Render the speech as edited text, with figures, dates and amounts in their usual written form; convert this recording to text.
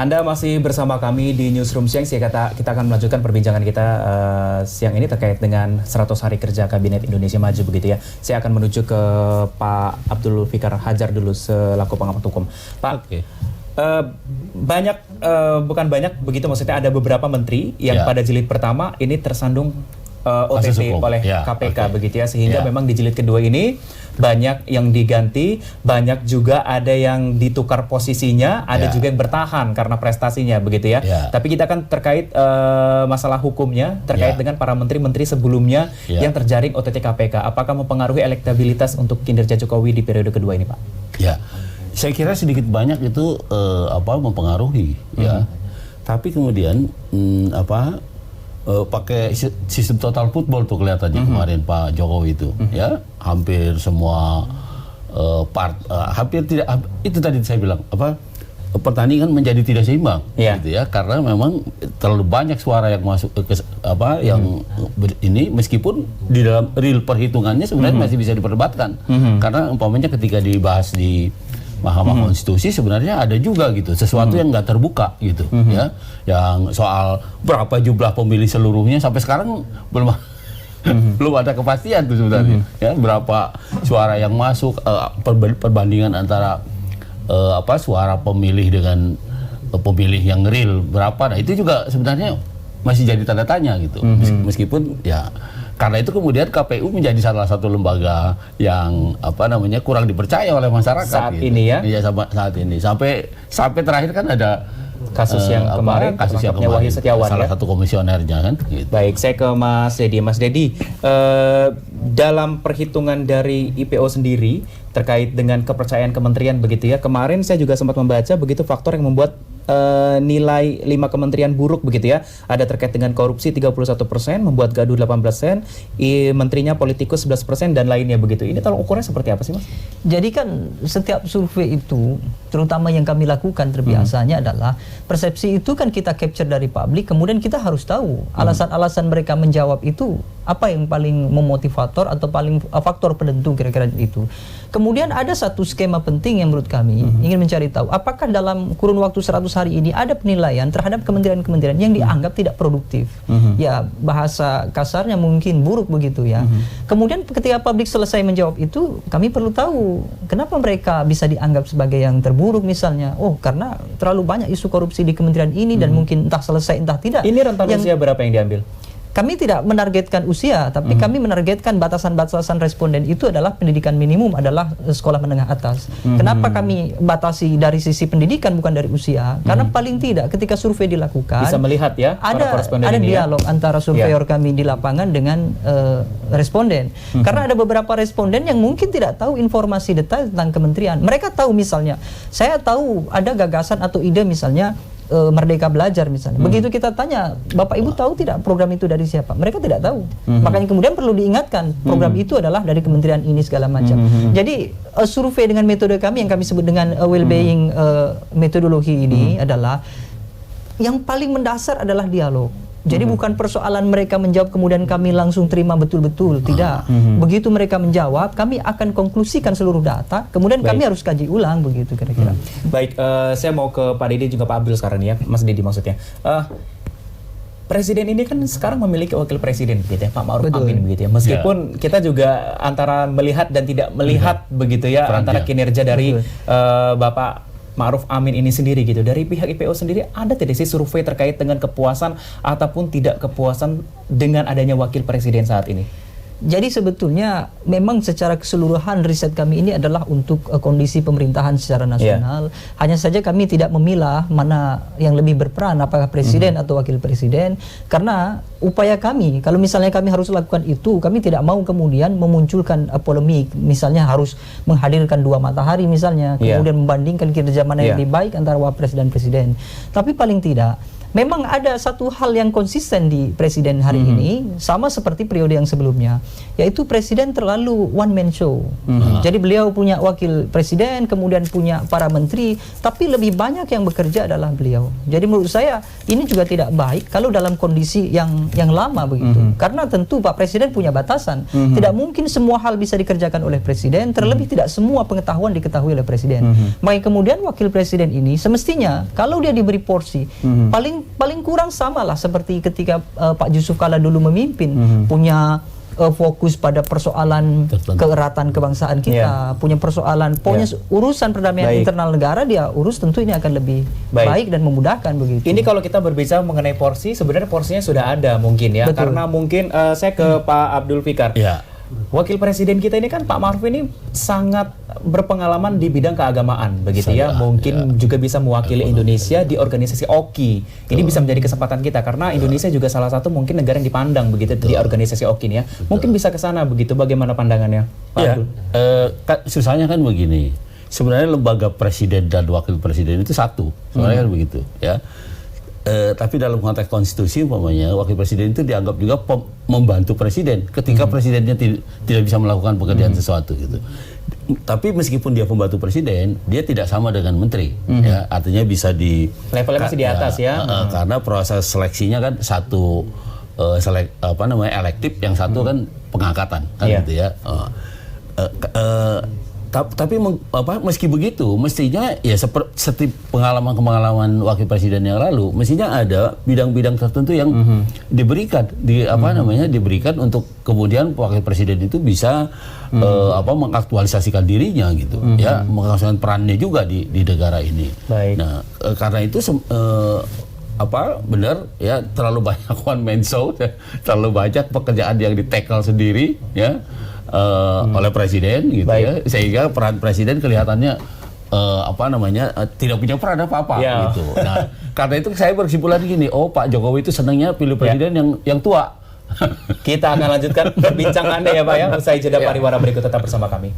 Anda masih bersama kami di Newsroom Siang. Kita akan melanjutkan perbincangan kita siang ini terkait dengan 100 hari kerja Kabinet Indonesia Maju begitu ya. Saya akan menuju ke Pak Abdul Fikar Hajar dulu selaku pengamat hukum. Pak, bukan banyak begitu, maksudnya ada beberapa menteri yang pada jilid pertama ini tersandung OTT oleh KPK begitu ya, sehingga memang di jilid kedua ini banyak yang diganti, banyak juga ada yang ditukar posisinya, ada juga yang bertahan karena prestasinya begitu ya. Tapi kita kan terkait masalah hukumnya terkait dengan para menteri-menteri sebelumnya yang terjaring OTT KPK, apakah mempengaruhi elektabilitas untuk kinerja Jokowi di periode kedua ini, Pak? Ya, saya kira sedikit banyak itu mempengaruhi ya. Tapi kemudian pakai sistem total football tuh kelihatannya kemarin Pak Jokowi itu ya, hampir semua hampir tidak, itu tadi saya bilang pertandingan menjadi tidak seimbang gitu ya, karena memang terlalu banyak suara yang masuk ini, meskipun di dalam real perhitungannya sebenarnya masih bisa diperdebatkan karena umpamanya ketika dibahas di Mahkamah Konstitusi sebenarnya ada juga gitu sesuatu yang nggak terbuka gitu ya, yang soal berapa jumlah pemilih seluruhnya sampai sekarang belum ada kepastian tuh sebenarnya ya, berapa suara yang masuk, perbandingan antara suara pemilih dengan pemilih yang real berapa. Nah itu juga sebenarnya masih jadi tanda tanya gitu, meskipun ya karena itu kemudian KPU menjadi salah satu lembaga yang kurang dipercaya oleh masyarakat saat gitu. ini ya. Iya, saat ini sampai terakhir kan ada kasus yang kemarin Wahyu Setiawan, salah satu komisionernya kan gitu. Baik, saya ke Mas Dedi. Mas Dedi, dalam perhitungan dari IPO sendiri terkait dengan kepercayaan kementerian begitu ya, kemarin saya juga sempat membaca begitu faktor yang membuat nilai 5 kementerian buruk begitu ya. Ada terkait dengan korupsi 31%, membuat gaduh 18%, menterinya politikus 11% dan lainnya begitu. Ini tolong ukurnya seperti apa sih, Mas? Jadi kan setiap survei itu, terutama yang kami lakukan terbiasanya adalah persepsi itu kan kita capture dari publik, kemudian kita harus tahu alasan-alasan mereka menjawab itu apa yang paling memotivator atau paling faktor penentu kira-kira itu. Kemudian ada satu skema penting yang menurut kami ingin mencari tahu apakah dalam kurun waktu 100 hari ini ada penilaian terhadap kementerian-kementerian yang dianggap tidak produktif. Ya bahasa kasarnya mungkin buruk begitu ya. Kemudian ketika publik selesai menjawab itu, kami perlu tahu kenapa mereka bisa dianggap sebagai yang terburuk misalnya. Oh karena terlalu banyak isu korupsi di kementerian ini dan mungkin entah selesai entah tidak. Ini rentan usia berapa yang diambil? Kami tidak menargetkan usia, tapi kami menargetkan batasan-batasan responden itu adalah pendidikan minimum adalah sekolah menengah atas. Kenapa kami batasi dari sisi pendidikan bukan dari usia? Karena paling tidak ketika survei dilakukan bisa melihat ya ada dialog antara surveyor kami di lapangan dengan responden. Karena ada beberapa responden yang mungkin tidak tahu informasi detail tentang kementerian. Mereka tahu misalnya, saya tahu ada gagasan atau ide misalnya Merdeka Belajar misalnya. Begitu kita tanya, Bapak Ibu tahu tidak program itu dari siapa? Mereka tidak tahu. Makanya kemudian perlu diingatkan, program itu adalah dari kementerian ini segala macam. Jadi survei dengan metode kami yang kami sebut dengan well-being metodologi ini adalah yang paling mendasar adalah dialog. Jadi bukan persoalan mereka menjawab kemudian kami langsung terima betul-betul, tidak. Begitu mereka menjawab, kami akan konklusikan seluruh data, kemudian kami harus kaji ulang begitu kira-kira. Baik, saya mau ke Pak Dedi juga Pak Abdul sekarang ya, Mas Dedi maksudnya. Presiden ini kan sekarang memiliki wakil presiden begitu ya, Pak Ma'ruf Amin begitu ya. Meskipun kita juga antara melihat dan tidak melihat begitu ya antara kinerja dari Bapak Ma'ruf Amin ini sendiri gitu. Dari pihak IPO sendiri ada tidak sih survei terkait dengan kepuasan ataupun tidak kepuasan dengan adanya wakil presiden saat ini? Jadi sebetulnya memang secara keseluruhan riset kami ini adalah untuk kondisi pemerintahan secara nasional. Hanya saja kami tidak memilah mana yang lebih berperan, apakah presiden atau wakil presiden. Karena upaya kami, kalau misalnya kami harus lakukan itu, kami tidak mau kemudian memunculkan polemik. Misalnya harus menghadirkan dua matahari misalnya, kemudian membandingkan kinerja mana yang lebih baik antara wapres dan presiden. Tapi paling tidak, memang ada satu hal yang konsisten di presiden hari ini, sama seperti periode yang sebelumnya, yaitu presiden terlalu one man show. Jadi beliau punya wakil presiden, kemudian punya para menteri, tapi lebih banyak yang bekerja adalah beliau. Jadi menurut saya ini juga tidak baik kalau dalam kondisi yang lama begitu. Karena tentu Pak Presiden punya batasan. Tidak mungkin semua hal bisa dikerjakan oleh presiden, terlebih tidak semua pengetahuan diketahui oleh presiden. Maka kemudian wakil presiden ini semestinya kalau dia diberi porsi, paling kurang samalah seperti ketika Pak Yusuf Kala dulu memimpin, punya fokus pada persoalan keeratan kebangsaan kita, punya persoalan, pokoknya urusan perdamaian internal negara dia urus, tentu ini akan lebih baik dan memudahkan begitu. Ini kalau kita berbicara mengenai porsi, sebenarnya porsinya sudah ada mungkin ya. Betul. Karena mungkin saya ke Pak Abdul Fikar. Wakil presiden kita ini kan Pak Ma'ruf ini sangat berpengalaman di bidang keagamaan begitu ya. Mungkin juga bisa mewakili Indonesia di organisasi OKI. Ini bisa menjadi kesempatan kita karena Indonesia juga salah satu mungkin negara yang dipandang begitu di organisasi OKI ini ya. Mungkin bisa ke sana begitu, bagaimana pandangannya Pak Abdul? Susahnya kan begini. Sebenarnya lembaga presiden dan wakil presiden itu satu. Sebenarnya kan begitu ya. Tapi dalam konteks konstitusi umpamanya wakil presiden itu dianggap juga membantu presiden ketika presidennya tidak bisa melakukan pekerjaan sesuatu gitu. Tapi meskipun dia pembantu presiden, dia tidak sama dengan menteri. Ya, artinya bisa di levelnya masih di atas ya. Karena proses seleksinya kan satu elektif, yang satu kan pengangkatan kan gitu ya. Tapi meski begitu, mestinya ya seperti pengalaman wakil presiden yang lalu, mestinya ada bidang-bidang tertentu yang diberikan, diberikan untuk kemudian wakil presiden itu bisa mengaktualisasikan dirinya gitu, ya, mengaktualisasikan perannya juga di negara ini. Nah, karena itu benar ya, terlalu banyak one man show, terlalu banyak pekerjaan yang di-tackle sendiri ya. Oleh presiden gitu ya, sehingga peran presiden kelihatannya tidak punya peran apa-apa gitu. Nah, karena itu saya berkesimpulan gini, Pak Jokowi itu senangnya pilih presiden yang tua. Kita akan lanjutkan perbincangannya ya Pak ya, usai jeda pariwara berikut, tetap bersama kami.